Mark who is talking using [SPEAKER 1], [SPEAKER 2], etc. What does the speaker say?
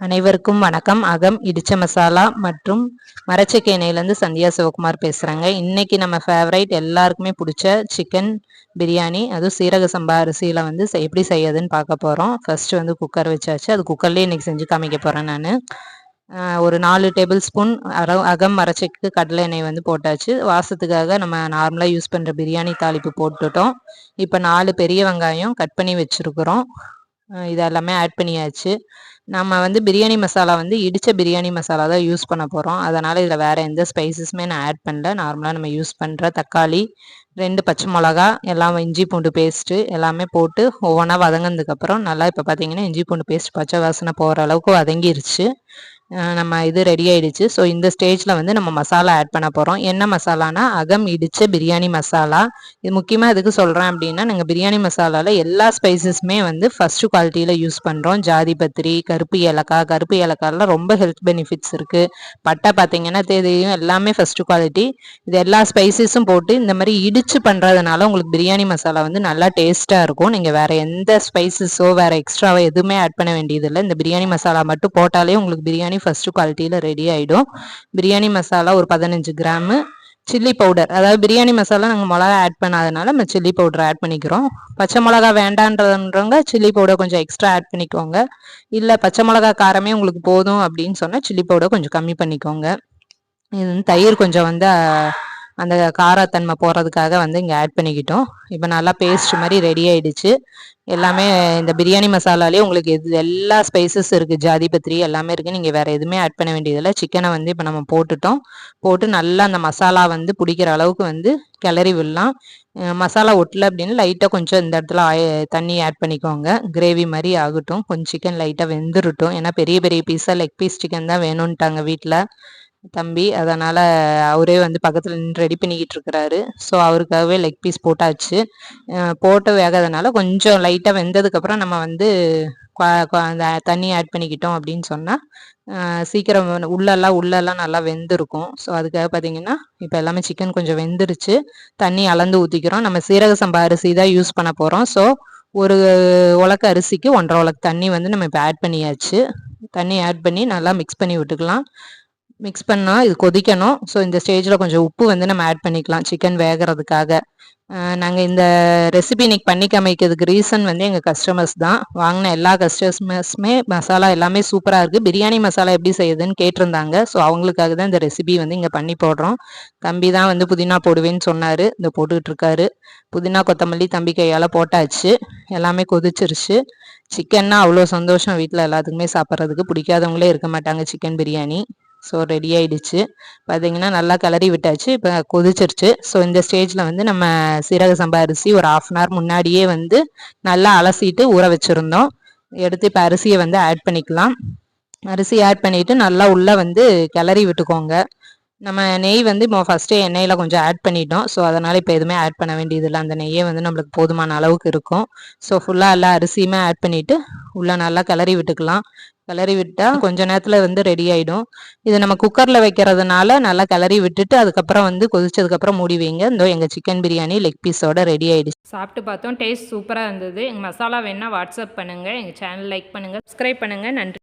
[SPEAKER 1] அனைவருக்கும் வணக்கம். அகம் இடிச்ச மசாலா மற்றும் மரச்செக்கு எண்ணெயிலேருந்து சந்தியா சிவகுமார் பேசுகிறேங்க. இன்றைக்கி நம்ம ஃபேவரைட் எல்லாருக்குமே பிடிச்ச சிக்கன் பிரியாணி, அதுவும் சீரக சம்பா அரிசியில் வந்து எப்படி செய்யறதுன்னு பார்க்க போகிறோம். ஃபஸ்ட்டு வந்து குக்கர் வச்சாச்சு. அது குக்கர்லேயே இன்றைக்கி செஞ்சு காமிக்க போகிறேன் நான். ஒரு 4 டேபிள் ஸ்பூன் அகம் மரச்செக்கு கடலை எண்ணெய் வந்து போட்டாச்சு. வாசத்துக்காக நம்ம நார்மலாக யூஸ் பண்ணுற பிரியாணி தாளிப்பு போட்டுட்டோம். இப்போ 4 பெரிய வெங்காயம் கட் பண்ணி வச்சுருக்குறோம். இது எல்லாமே ஆட் பண்ணியாச்சு. நம்ம வந்து பிரியாணி மசாலா வந்து இடித்த பிரியாணி மசாலா தான் யூஸ் பண்ண போகிறோம். அதனால் இதில் வேறு எந்த ஸ்பைசஸுமே நான் ஆட் பண்ணல. நார்மலாக நம்ம யூஸ் பண்ணுற தக்காளி, 2 பச்சை மிளகா, எல்லாம் இஞ்சி பூண்டு பேஸ்ட்டு எல்லாமே போட்டு ஒவ்வொன்றா வதங்கினதுக்கப்புறம் நல்லா இப்போ பார்த்தீங்கன்னா இஞ்சி பூண்டு பேஸ்ட் பச்சை வாசனை போகிற அளவுக்கு வதங்கிருச்சு. நம்ம இது ரெடி ஆயிடுச்சு. ஸோ இந்த ஸ்டேஜில் வந்து நம்ம மசாலா ஆட் பண்ண போகிறோம். என்ன மசாலானா அகம் இடித்த பிரியாணி மசாலா. இது முக்கியமாக எதுக்கு சொல்கிறேன் அப்படின்னா, நாங்கள் பிரியாணி மசாலாவில் எல்லா ஸ்பைசஸுமே வந்து ஃபஸ்ட்டு குவாலிட்டியில் யூஸ் பண்ணுறோம். ஜாதிபத்திரி, கருப்பு ஏலக்காய்லாம் ரொம்ப ஹெல்த் பெனிஃபிட்ஸ் இருக்குது. பட்டை பார்த்தீங்கன்னா தெரியும், எல்லாமே ஃபஸ்ட்டு குவாலிட்டி. இது எல்லா ஸ்பைசஸும் போட்டு இந்த மாதிரி இடித்து பண்ணுறதுனால உங்களுக்கு பிரியாணி மசாலா வந்து நல்லா டேஸ்ட்டாக இருக்கும். நீங்கள் வேறு எந்த ஸ்பைசஸோ வேறு எக்ஸ்ட்ராவோ எதுவுமே ஆட் பண்ண வேண்டியதில்லை. இந்த பிரியாணி மசாலா மட்டும் போட்டாலே உங்களுக்கு பிரியாணி ஃபர்ஸ்ட் குவாலிட்டியில் ரெடி ஆகிடும். பிரியாணி மசாலா ஒரு 15 கிராமு, சில்லி பவுடர், அதாவது பிரியாணி மசாலா நாங்கள் மிளகா ஆட் பண்ணாதனால நம்ம சில்லி பவுடர் ஆட் பண்ணிக்கிறோம். பச்சை மிளகா வேண்டான்றவங்க சில்லி பவுடர் கொஞ்சம் எக்ஸ்ட்ரா ஆட் பண்ணிக்கோங்க. இல்லை பச்சை மிளகா காரமே உங்களுக்கு போதும் அப்படின்னு சொன்னால் சில்லி பவுடர் கொஞ்சம் கம்மி பண்ணிக்கோங்க. இது தயிர் கொஞ்சம் வந்து அந்த காரத்தன்மை போகிறதுக்காக வந்து இங்கே ஆட் பண்ணிக்கிட்டோம். இப்போ நல்லா பேஸ்ட் மாதிரி ரெடி ஆகிடுச்சு. எல்லாமே இந்த பிரியாணி மசாலாலே உங்களுக்கு எல்லா ஸ்பைசஸ் இருக்குது, ஜாதிபத்திரி எல்லாமே இருக்குது. நீங்கள் வேறு எதுவுமே ஆட் பண்ண வேண்டியதில்லை. சிக்கனை வந்து இப்போ நம்ம போட்டு நல்லா அந்த மசாலா வந்து பிடிக்கிற அளவுக்கு வந்து கிளறி விடலாம். மசாலா ஒட்டலை அப்படின்னு லைட்டாக கொஞ்சம் இந்த இடத்துல தண்ணி ஆட் பண்ணிக்கோங்க. கிரேவி மாதிரி ஆகட்டும். கொஞ்சம் சிக்கன் லைட்டாக வெந்துருட்டும். ஏன்னா பெரிய பெரிய பீஸாக லெக் பீஸ் சிக்கன் தான் வேணும்ன்ட்டாங்க வீட்டில் தம்பி. அதனால் அவரே வந்து பக்கத்தில் நின்று ரெடி பண்ணிக்கிட்டு இருக்கிறாரு. ஸோ அவருக்காகவே லெக் பீஸ் போட்டாச்சு. போட்டு வேகாதனால கொஞ்சம் லைட்டாக வெந்ததுக்கப்புறம் நம்ம வந்து அந்த தண்ணி ஆட் பண்ணிக்கிட்டோம் அப்படின்னு சொன்னால் சீக்கிரம் உள்ளெல்லாம் நல்லா வெந்திருக்கும். ஸோ அதுக்காக பார்த்தீங்கன்னா இப்போ எல்லாமே சிக்கன் கொஞ்சம் வெந்துருச்சு. தண்ணி அளந்து ஊற்றிக்கிறோம். நம்ம சீரக சம்பா அரிசி தான் யூஸ் பண்ண போகிறோம். ஸோ ஒரு உலக்கு அரிசிக்கு 1.5 உலக்கு தண்ணி வந்து நம்ம இப்போ ஆட் பண்ணியாச்சு. தண்ணி ஆட் பண்ணி நல்லா மிக்ஸ் பண்ணி விட்டுக்கலாம். மிக்ஸ் பண்ணால் இது கொதிக்கணும். ஸோ இந்த ஸ்டேஜில் கொஞ்சம் உப்பு வந்து நம்ம ஆட் பண்ணிக்கலாம் சிக்கன் வேகிறதுக்காக. நாங்கள் இந்த ரெசிபி இன்னைக்கு பண்ணி காமிக்கிறதுக்கு ரீசன் வந்து எங்கள் கஸ்டமர்ஸ் தான். வாங்கின எல்லா கஸ்டமர்ஸுமே மசாலா எல்லாமே சூப்பராக இருக்குது, பிரியாணி மசாலா எப்படி செய்யுதுன்னு கேட்டிருந்தாங்க. ஸோ அவங்களுக்காக தான் இந்த ரெசிபி வந்து இங்கே பண்ணி போடுறோம். தம்பி தான் வந்து புதினா போடுவேன்னு சொன்னார், இந்த போட்டுக்கிட்டு இருக்காரு. புதினா கொத்தமல்லி தம்பி கையால் போட்டாச்சு. எல்லாமே கொதிச்சிருச்சு. சிக்கன்னா அவ்வளோ சந்தோஷம், வீட்டில் எல்லாத்துக்குமே சாப்பிட்றதுக்கு. பிடிக்காதவங்களே இருக்க மாட்டாங்க சிக்கன் பிரியாணி. ஸோ ரெடி ஆகிடுச்சு. பார்த்தீங்கன்னா நல்லா கிளறி விட்டாச்சு. இப்போ கொதிச்சிருச்சு. ஸோ இந்த ஸ்டேஜில் வந்து நம்ம சீரக சம்பா அரிசி ஒரு 1/2 hour முன்னாடியே வந்து நல்லா அலசிட்டு ஊற வச்சுருந்தோம். எடுத்து இப்போ அரிசியை வந்து ஆட் பண்ணிக்கலாம். அரிசி ஆட் பண்ணிவிட்டு நல்லா உள்ளே வந்து கிளறி விட்டுக்கோங்க. நம்ம நெய் வந்து இப்போ ஃபஸ்ட்டே எண்ணெயில் கொஞ்சம் ஆட் பண்ணிட்டோம். ஸோ அதனால் இப்போ எதுவுமே ஆட் பண்ண வேண்டியதில்லை. அந்த நெய்யே வந்து நம்மளுக்கு போதுமான அளவுக்கு இருக்கும். ஸோ ஃபுல்லாக எல்லா அரிசியுமே ஆட் பண்ணிவிட்டு உள்ளே நல்லா கிளறி விட்டுக்கலாம். கிளறி விட்டால் கொஞ்ச நேரத்தில் வந்து ரெடி ஆகிடும். இது நம்ம குக்கரில் வைக்கிறதுனால நல்லா கிளறி விட்டுட்டு அதுக்கப்புறம் வந்து கொதிச்சதுக்கப்புறம் மூடி வைங்க. இந்த எங்கள் சிக்கன் பிரியாணி லெக் பீஸோட ரெடி ஆகிடுச்சு. சாப்பிட்டு பார்த்தோம், டேஸ்ட் சூப்பராக இருந்தது. எங்கள் மசாலா வேணால் வாட்ஸ்அப் பண்ணுங்கள். எங்கள் சேனல் லைக் பண்ணுங்கள், சப்ஸ்கிரைப் பண்ணுங்கள். நன்றி.